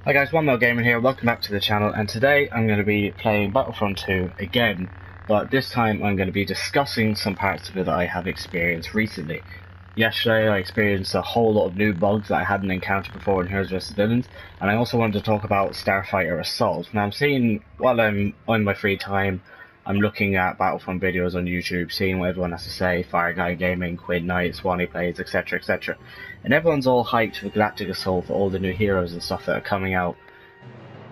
Hi guys, One Male Gamer here, welcome back to the channel, and today I'm going to be playing Battlefront 2 again, but this time I'm going to be discussing some parts of it that I have experienced recently. Yesterday I experienced a whole lot of new bugs that I hadn't encountered before in Heroes vs Villains, and I also wanted to talk about Starfighter Assault. Now I'm seeing, while I'm on my free time, I'm looking at Battlefront videos on YouTube, seeing what everyone has to say, Fire Guy Gaming, Quid Knight, Swanee Plays, etc, etc. And everyone's all hyped for Galactic Assault for all the new heroes and stuff that are coming out.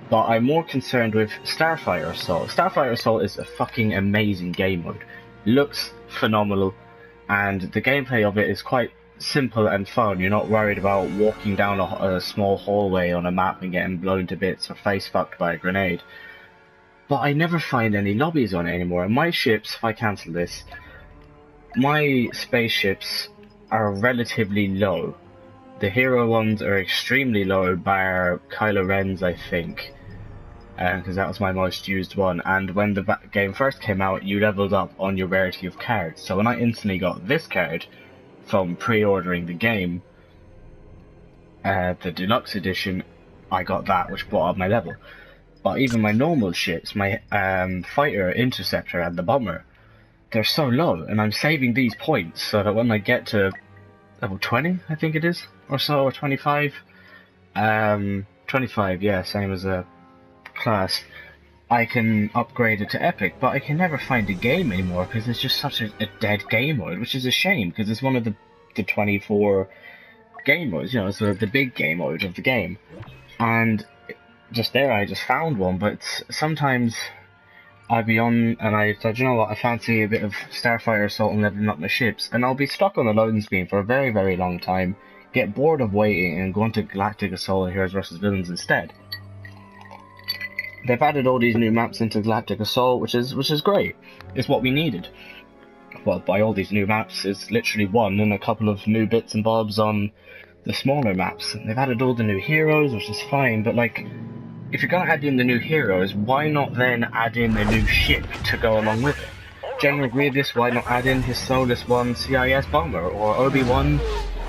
But I'm more concerned with Starfighter Assault. Starfighter Assault is a fucking amazing game mode. Looks phenomenal, and the gameplay of it is quite simple and fun. You're not worried about walking down a small hallway on a map and getting blown to bits or face fucked by a grenade. But I never find any lobbies on it anymore. And my ships, if I cancel this, my spaceships are relatively low. The hero ones are extremely low, bar Kylo Ren's, I think, because that was my most used one. And when the game first came out, you leveled up on your rarity of cards. So when I instantly got this card from pre-ordering the game, the deluxe edition, I got that, which brought up my level. But even my normal ships, my fighter, interceptor, and the bomber, they're so low, and I'm saving these points so that when I get to level 20, I think it is, or so, or 25, 25, yeah, same as a class, I can upgrade it to Epic, but I can never find a game anymore because it's just such a dead game mode, which is a shame, because it's one of the 24 game modes, you know, it's the big game mode of the game, and just there I just found one. But sometimes I'd be on and I thought, you know what, I fancy a bit of Starfighter Assault and leveling up my ships, and I'll be stuck on the loading screen for a very, very long time, get bored of waiting and go into Galactic Assault and Heroes vs Villains instead. They've added all these new maps into Galactic Assault, which is great. It's what we needed. Well, by all these new maps, it's literally one and a couple of new bits and bobs on the smaller maps. They've added all the new heroes, which is fine, but like, if you're going to add in the new heroes, why not then add in a new ship to go along with it? General Grievous, why not add in his soulless one CIS bomber, or Obi-Wan?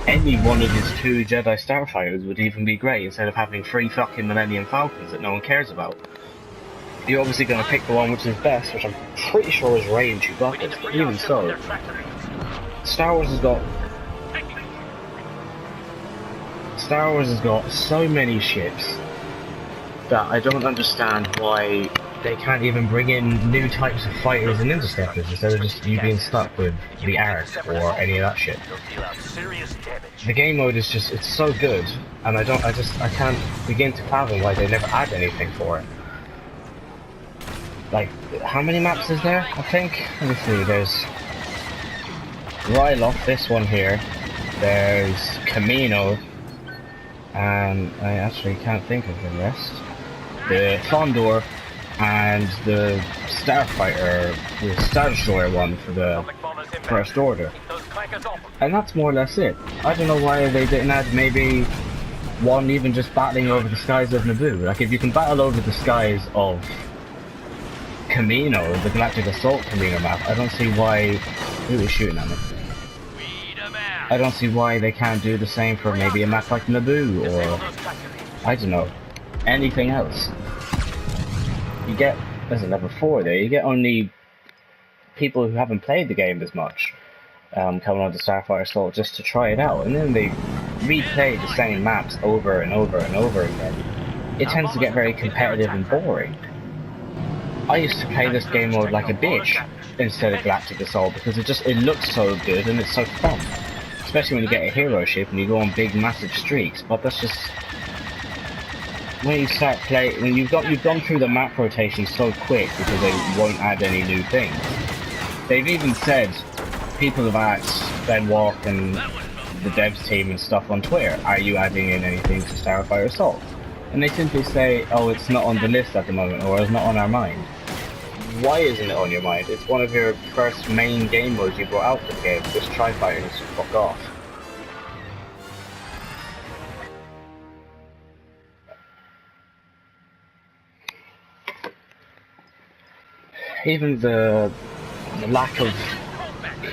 Any one of his 2 Jedi Starfighters would even be great, instead of having 3 fucking Millennium Falcons that no one cares about. You're obviously going to pick the one which is best, which I'm pretty sure is Rey and Chewbacca, but even so, Star Wars has got so many ships that I don't understand why they can't even bring in new types of fighters and interceptors instead of just you being stuck with the Ark or any of that shit. The game mode is just, it's so good, and I can't begin to fathom why they never add anything for it. Like, how many maps is there, I think? Let me see, there's Ryloth, this one here, there's Camino, and I actually can't think of the rest. The Fondor, and the Starfighter, the Star Destroyer one for the First Order. And that's more or less it. I don't know why they didn't add maybe one even just battling over the skies of Naboo. Like, if you can battle over the skies of Camino, the Galactic Assault Camino map, I don't see why... Who is shooting at me? I don't see why they can't do the same for maybe a map like Naboo, or I don't know, anything else. You get, there's a level 4 there, you get only people who haven't played the game as much coming on to Starfighter Assault just to try it out, and then they replay the same maps over and over and over again. It tends to get very competitive and boring. I used to play this game mode like a bitch instead of Galactic Assault because it looks so good and it's so fun. Especially when you get a hero ship and you go on big massive streaks, but that's just... When you start playing, when you've gone through the map rotation so quick because they won't add any new things. They've even said, people have asked Ben Walk and the devs team and stuff on Twitter, are you adding in anything to Starfighter Assault? And they simply say, oh, it's not on the list at the moment, or it's not on our mind. Why isn't it on your mind? It's one of your first main game modes you brought out for the game. Just try fighting and fuck off. Even the lack of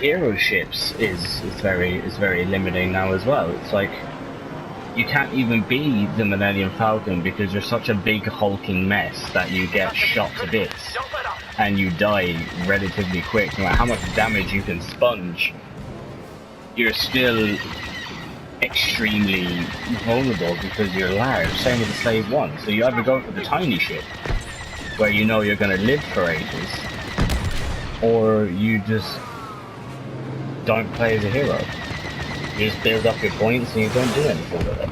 hero ships is very limiting now as well. It's like, you can't even be the Millennium Falcon because you're such a big hulking mess that you get shot to bits and you die relatively quick. No matter how much damage you can sponge, you're still extremely vulnerable because you're large. Same with the Slave 1. So you either go for the tiny ship, where you know you're going to live for ages, or you just don't play as a hero. You just build up your points and you don't do anything with it.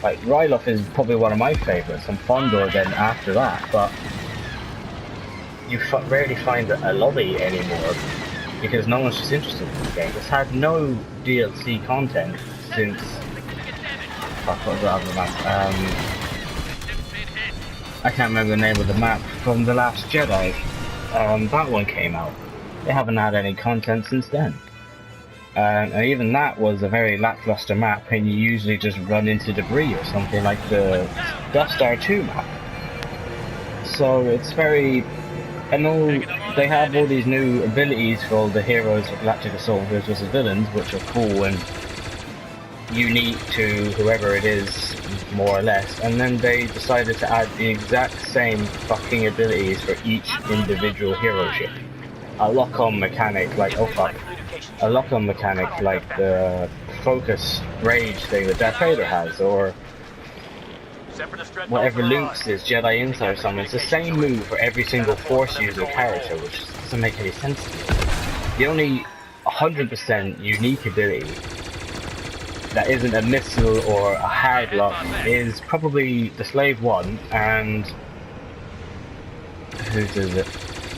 Like, Ryloth is probably one of my favourites, and Fondor then after that, but you rarely find a lobby anymore because no one's just interested in this game. It's had no DLC content since... Fuck, what was the other map? I can't remember the name of the map from The Last Jedi. That one came out. They haven't had any content since then. And even that was a very lackluster map, and you usually just run into debris or something like the Death Star 2 map. So it's very... I know they have all these new abilities for all the heroes of Galactic Assault versus the villains, which are cool and unique to whoever it is, more or less, and then they decided to add the exact same fucking abilities for each individual hero ship. A lock-on mechanic like, oh fuck, a lock-on mechanic like the focus rage thing that Darth Vader has, or whatever Luke's is, Jedi Insight or something. It's the same move for every single Force user character, which doesn't make any sense to me. The only 100% unique ability that isn't a missile or a hard lock is probably the Slave 1 and... whose is it?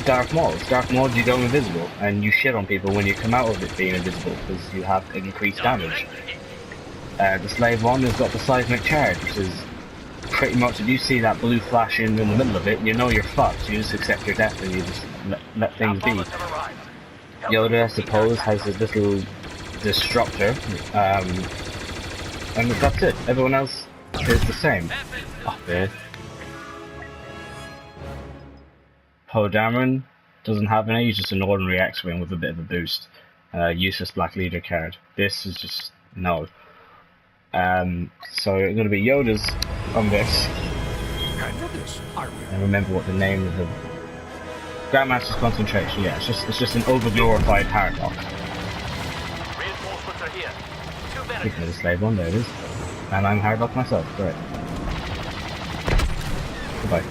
Darth Maul's. Darth Maul's, you go invisible, and you shit on people when you come out of it being invisible because you have increased damage. The Slave 1 has got the Seismic Charge, which is pretty much, if you see that blue flash in the middle of it, you know you're fucked. You just accept your death and you just let things be. Yoda, I suppose, has his little disruptor, and that's it. Everyone else is the same. Oh, there. Poe Dameron doesn't have any, he's just an ordinary X-Wing with a bit of a boost. Useless Black Leader card. This is just, no. So it's going to be Yoda's on this. And remember what the name of the... Grandmaster's Concentration, yeah, it's just an over-glorified hardlock. Reinforcements are here. Speaking of the Slave 1, there it is. And I'm hardlock myself, great. Goodbye.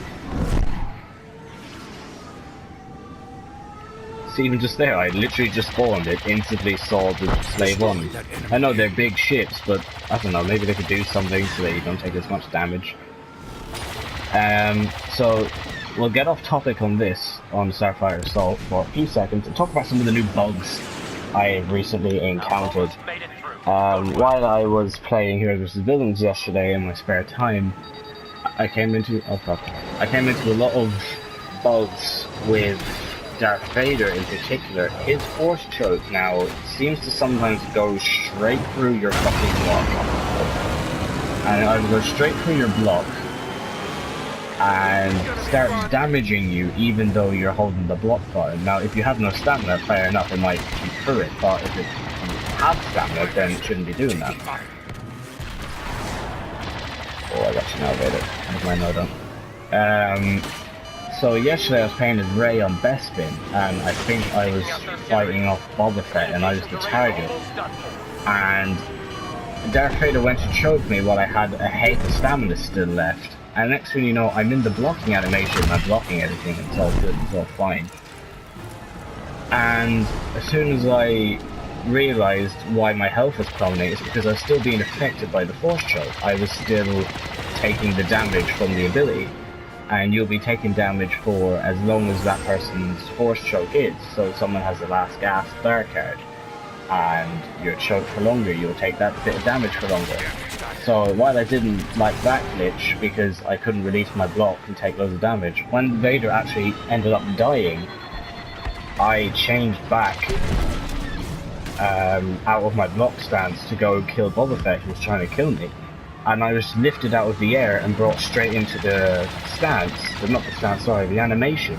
So even just there, I literally just spawned it, instantly saw the Slave 1. I know they're big ships, but I don't know, maybe they could do something so that you don't take as much damage. So we'll get off topic on this, on Starfire Assault, for a few seconds and talk about some of the new bugs I have recently encountered. While I was playing Heroes vs. Villains yesterday in my spare time, I came into a lot of bugs with Darth Vader in particular. His Force choke now seems to sometimes go straight through your fucking block. And it either goes straight through your block and starts damaging you even though you're holding the block button. Now if you have no stamina, fair enough, it might keep through it, but if you have stamina, then it shouldn't be doing that. Oh, I got you now, Vader. Never mind, no, don't. So yesterday I was playing as Rey on Bespin, and I think I was fighting off Boba Fett and I was the target. And Darth Vader went to choke me while I had a heap of stamina still left. And next thing you know, I'm in the blocking animation, I'm blocking everything, it's all good, it's all fine. And as soon as I realised why my health was plummeting, it's because I was still being affected by the Force choke. I was still taking the damage from the ability. And you'll be taking damage for as long as that person's Force choke is. So if someone has the last gasp bar card and you're choked for longer, you'll take that bit of damage for longer. So while I didn't like that glitch because I couldn't release my block and take loads of damage, when Vader actually ended up dying, I changed back out of my block stance to go kill Boba Fett, who was trying to kill me. And I was lifted out of the air and brought straight into the stance, but not the stance, sorry, the animation,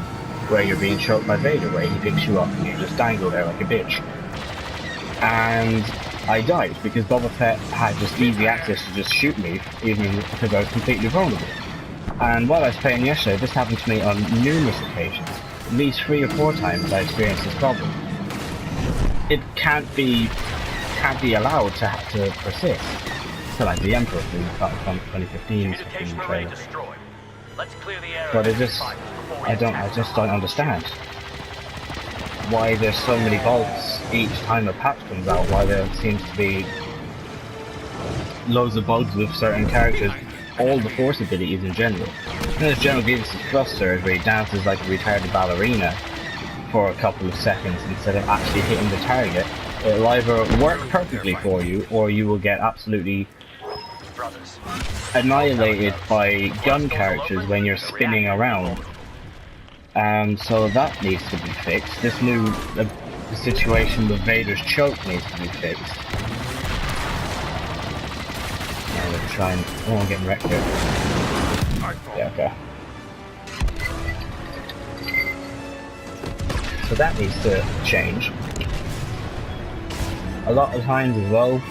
where you're being choked by Vader, where he picks you up and you just dangle there like a bitch. And I died because Boba Fett had just easy access to just shoot me, even because I was completely vulnerable. And while I was playing yesterday, this happened to me on numerous occasions. At least 3 or 4 times I experienced this problem. It can't be allowed to persist. So like the Emperor from 2015's fucking trailer. But I just don't understand why there's so many bugs each time a patch comes out, why there seems to be loads of bugs with certain characters, all the Force abilities in general. And there's General Grievous' thrust surge where he dances like a retarded ballerina for a couple of seconds instead of actually hitting the target. It'll either work perfectly for you, or you will get absolutely annihilated by gun characters when you're spinning around. So that needs to be fixed. This new situation with Vader's choke needs to be fixed. Now we're trying. Oh, I'm getting wrecked here. Yeah, okay. So that needs to change. A lot of times as well,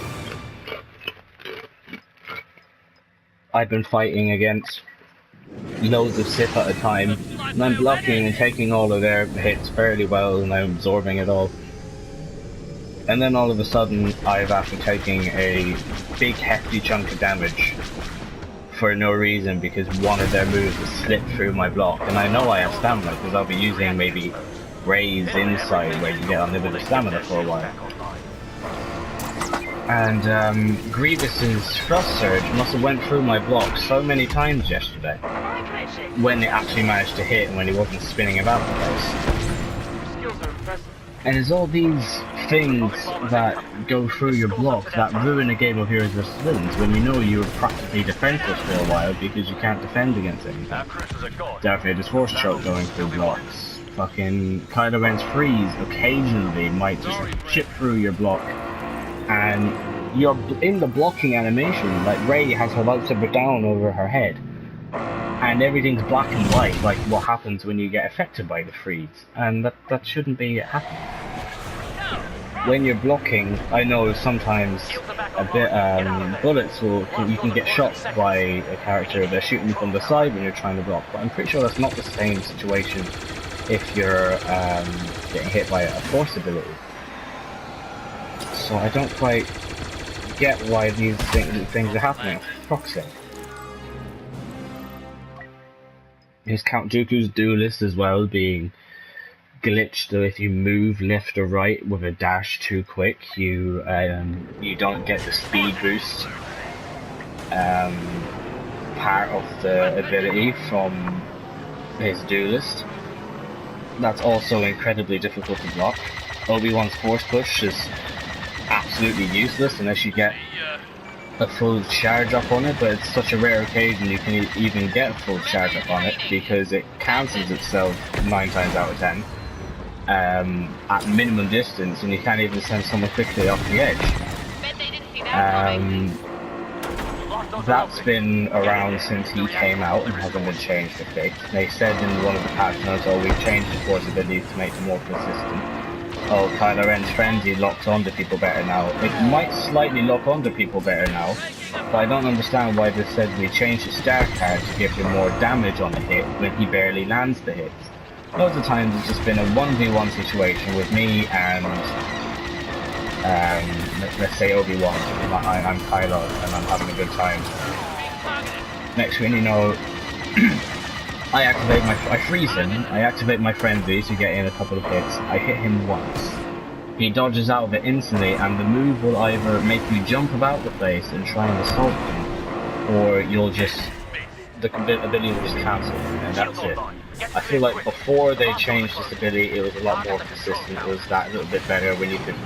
I've been fighting against loads of Sith at a time, and I'm blocking and taking all of their hits fairly well, and I'm absorbing it all. And then all of a sudden, I've after taking a big hefty chunk of damage for no reason because one of their moves has slipped through my block, and I know I have stamina because I'll be using maybe Rey's Inside where you get unlimited stamina for a while. And Grievous's thrust surge must have went through my block so many times yesterday when it actually managed to hit and when he wasn't spinning about the place. And it's all these things that go through your block that ruin a game of yours versus villains when you know you're practically defenseless for a while because you can't defend against anything. Darth Vader's force choke going through blocks. Fucking Kylo Ren's freeze occasionally might just chip through your block. And you're in the blocking animation, like Rey has her lightsaber down over her head, and everything's black and white, like what happens when you get affected by the freeze, and that shouldn't be happening. When you're blocking, I know sometimes a bit bullets you can get shot by a character they're shooting from the side when you're trying to block, but I'm pretty sure that's not the same situation if you're getting hit by a force ability. So I don't quite get why these things are happening, for fuck's sake. Here's Count Dooku's Duelist as well being glitched, so if you move left or right with a dash too quick, you don't get the speed boost part of the ability from his Duelist. That's also incredibly difficult to block. Obi-Wan's Force Push is absolutely useless unless you get a full charge up on it, but it's such a rare occasion you can even get a full charge up on it because it cancels itself 9 times out of 10 at minimum distance, and you can't even send someone quickly off the edge. That's been around since he came out and hasn't been changed or fixed. They said in one of the patch notes, oh, we've changed the force abilities to make them more consistent. Oh, Kylo Ren's frenzy locks onto people better now. It might slightly lock onto people better now, but I don't understand why they said we changed his star card to give him more damage on the hit when he barely lands the hits. Loads of times it's just been a 1v1 situation with me and, let's say Obi-Wan. I'm Kylo and I'm having a good time. Next thing you know, I freeze him, I activate my frenzy to get in a couple of hits, I hit him once. He dodges out of it instantly, and the move will either make you jump about the place and try and assault him, or the ability will just cancel, and that's it. I feel like before they changed this ability, it was a lot more consistent, it was that little bit better when you could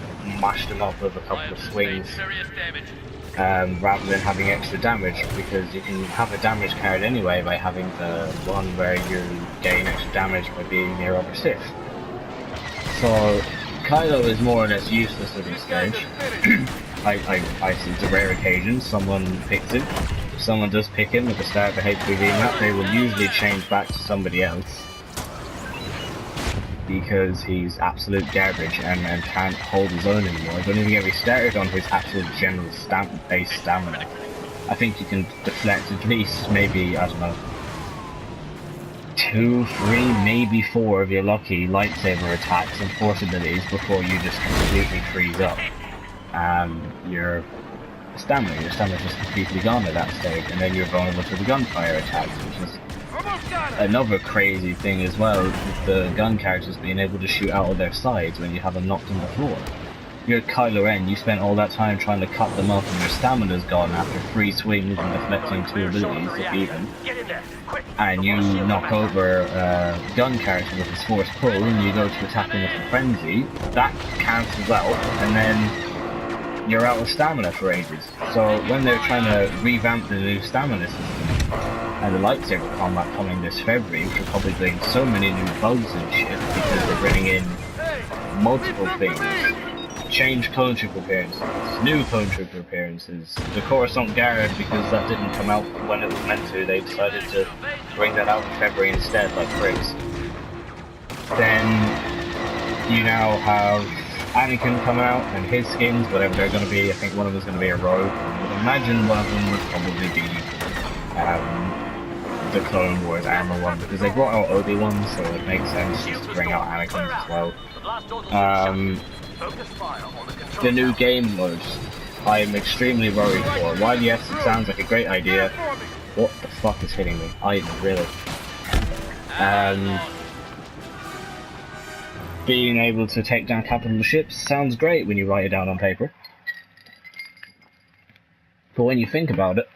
mash them up with a couple of swings. Rather than having extra damage, because you can have a damage card anyway by having the one where you gain extra damage by being near other Sith. So Kylo is more or less useless at this stage. I see it's a rare occasion someone picks him. If someone does pick him at the start of the HPV map, they will usually change back to somebody else. because he's absolute garbage and can't hold his own anymore. Don't even get me started on his absolute general base stamina. I think you can deflect at least maybe, I don't know, 2, 3, maybe 4 if you're lucky lightsaber attacks and force abilities before you just completely freeze up. Your stamina just completely gone at that stage, and then you're vulnerable to the gunfire attacks, which is another crazy thing as well, with the gun characters being able to shoot out of their sides when you have them knocked on the floor. You're Kylo Ren, you spent all that time trying to cut them up and your stamina's gone after 3 swings and deflecting 2 abilities to beat them. And you knock over a gun character with his force pull and you go to attack him with a frenzy, that cancels out, and then you're out of stamina for ages. So when they're trying to revamp the new stamina system, and the lightsaber combat coming this February, which will probably bring so many new bugs and shit because they're bringing in multiple things. Change clone trooper appearances, new clone trooper appearances, the Coruscant Guard, because that didn't come out when it was meant to, they decided to bring that out in February instead, like pricks. Then you now have Anakin coming out and his skins, whatever they're going to be. I think one of them is going to be a rogue. I would imagine one of them would probably be the Clone Wars armor one, because they brought out Obi-Wan, so it makes sense just to bring out Anakin as well. The new game modes, I am extremely worried for. While yes, it sounds like a great idea, what the fuck is hitting me? Really. Being able to take down capital ships sounds great when you write it down on paper. But when you think about it,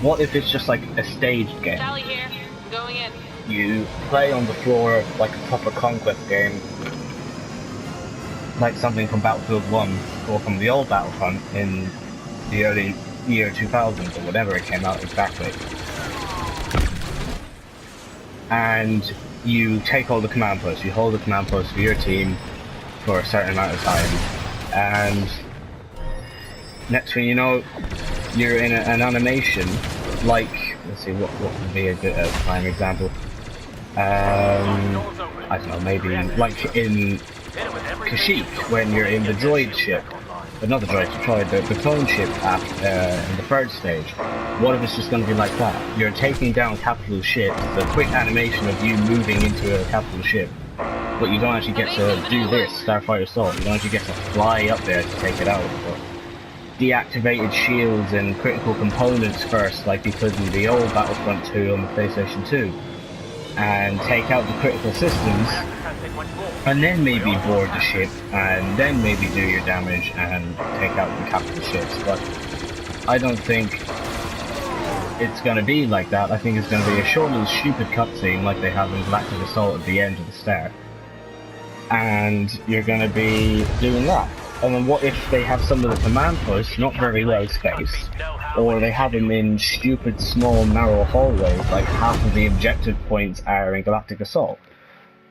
what if it's just like a staged game? Sally here. I'm going in. You play on the floor like a proper conquest game, like something from Battlefield 1 or from the old Battlefront in the early year 2000s or whatever it came out exactly. And you take all the command posts, you hold the command posts for your team for a certain amount of time, and next thing you know, you're in an animation like, let's see, what would be a good prime example? I don't know, maybe like in Kashyyyk, when you're in the droid ship, but not the droid, sorry, the clone ship in the third stage. What if it's just going to be like that? You're taking down capital ships, the quick animation of you moving into a capital ship, but you don't actually get to do this, Starfighter Assault, you don't actually get to fly up there to take it out. But deactivated shields and critical components first, like you could in the old Battlefront 2 on the PlayStation 2, and take out the critical systems, and then maybe board the ship, and then maybe do your damage and take out the capital ships. But I don't think it's going to be like that. I think it's going to be a short little stupid cutscene like they have in Galactic Assault at the end of the start, and you're going to be doing that. And then what if they have some of the command posts not very well spaced, or they have them in stupid small narrow hallways like half of the objective points are in Galactic Assault.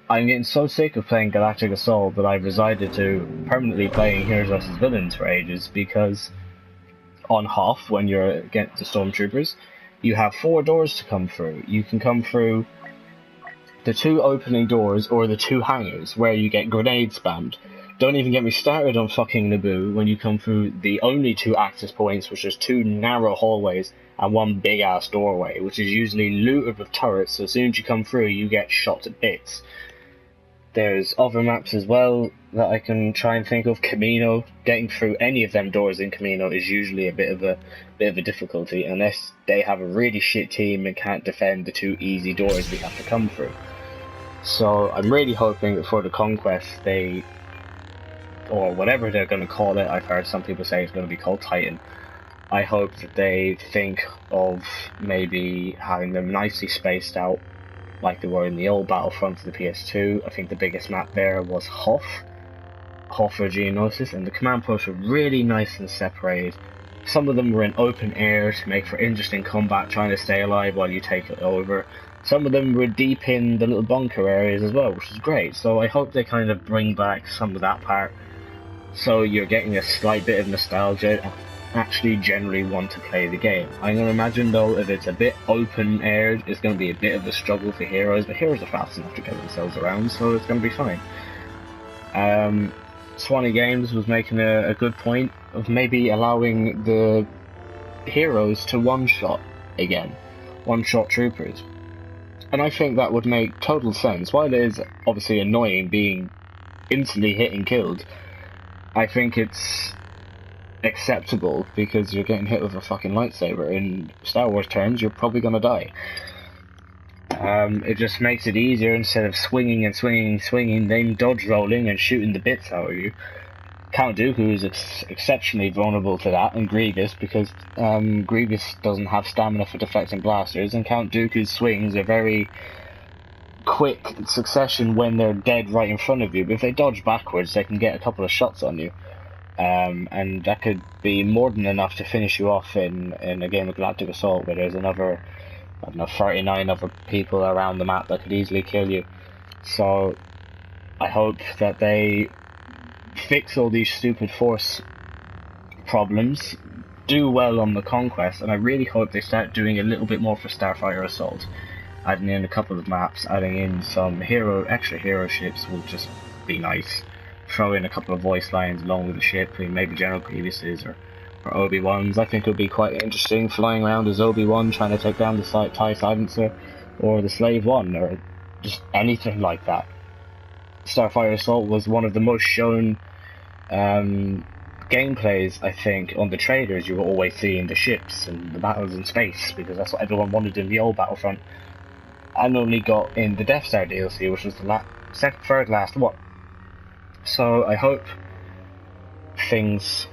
I'm getting so sick of playing Galactic Assault that I've decided to permanently playing Heroes vs Villains for ages, because on Hoth, when you're against the Stormtroopers, you have 4 doors to come through. You can come through the 2 opening doors or the 2 hangars where you get grenade spammed. Don't even get me started on fucking Naboo when you come through the only 2 access points, which is 2 narrow hallways and 1 big ass doorway, which is usually looted with turrets, so as soon as you come through you get shot to bits. There's other maps as well that I can try and think of. Camino, getting through any of them doors in Camino is usually a bit of a difficulty, unless they have a really shit team and can't defend the 2 easy doors we have to come through. So I'm really hoping that for the Conquest they, or whatever they're going to call it, I've heard some people say it's going to be called Titan, I hope that they think of maybe having them nicely spaced out like they were in the old Battlefront for the PS2. I think the biggest map there was Hoth or Geonosis, and the command posts were really nice and separated. Some of them were in open air to make for interesting combat, trying to stay alive while you take it over. Some of them were deep in the little bunker areas as well, which is great. So I hope they kind of bring back some of that part, so you're getting a slight bit of nostalgia actually generally want to play the game. I'm going to imagine though, if it's a bit open aired, it's going to be a bit of a struggle for heroes, but heroes are fast enough to get themselves around, so it's going to be fine. Swanee Games was making a good point of maybe allowing the heroes to one-shot again, one-shot troopers. And I think that would make total sense. While it is obviously annoying being instantly hit and killed, I think it's acceptable because you're getting hit with a fucking lightsaber. In Star Wars terms, you're probably gonna die. It just makes it easier instead of swinging and swinging and swinging, then dodge rolling and shooting the bits out of you. Count Dooku is exceptionally vulnerable to that, and Grievous, because Grievous doesn't have stamina for deflecting blasters, and Count Dooku's swings are very quick succession when they're dead right in front of you, but if they dodge backwards they can get a couple of shots on you, and that could be more than enough to finish you off in a game of Galactic Assault where there's another, I don't know, 39 other people around the map that could easily kill you. So I hope that they fix all these stupid force problems, do well on the conquest, and I really hope they start doing a little bit more for Starfire Assault. Adding in a couple of maps, adding in some extra hero ships will just be nice. Throw in a couple of voice lines along with the ship, maybe General Grievous's or Obi-Wan's. I think it would be quite interesting flying around as Obi-Wan trying to take down the TIE Silencer or the Slave One, or just anything like that. Starfire Assault was one of the most shown gameplays, I think, on the trailers. You were always seeing the ships and the battles in space, because that's what everyone wanted in the old Battlefront, and only got in the Death Star DLC, which was the third last one. So I hope things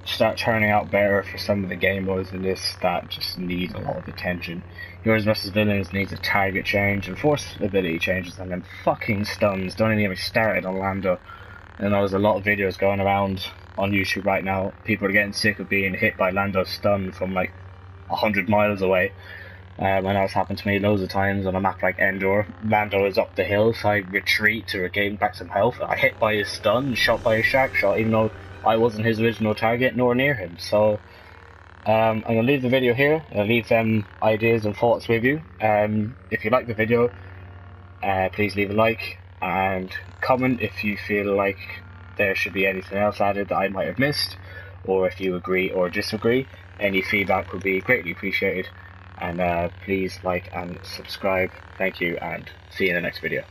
start turning out better for some of the game modes in this that just need a lot of attention. Heroes vs Villains needs a target change, and force ability changes, and then fucking stuns. Don't even get me started on Lando. And there's a lot of videos going around on YouTube right now. People are getting sick of being hit by Lando's stun from like 100 miles away. I know it's happened to me loads of times on a map like Endor. Lando is up the hill, so I retreat to regain back some health. I hit by his stun, shot by his shark shot, even though I wasn't his original target, nor near him. So I'm going to leave the video here. I'll leave them ideas and thoughts with you. If you like the video, please leave a like and comment if you feel like there should be anything else added that I might have missed, or if you agree or disagree. Any feedback would be greatly appreciated. And please like and subscribe. Thank you, and see you in the next video.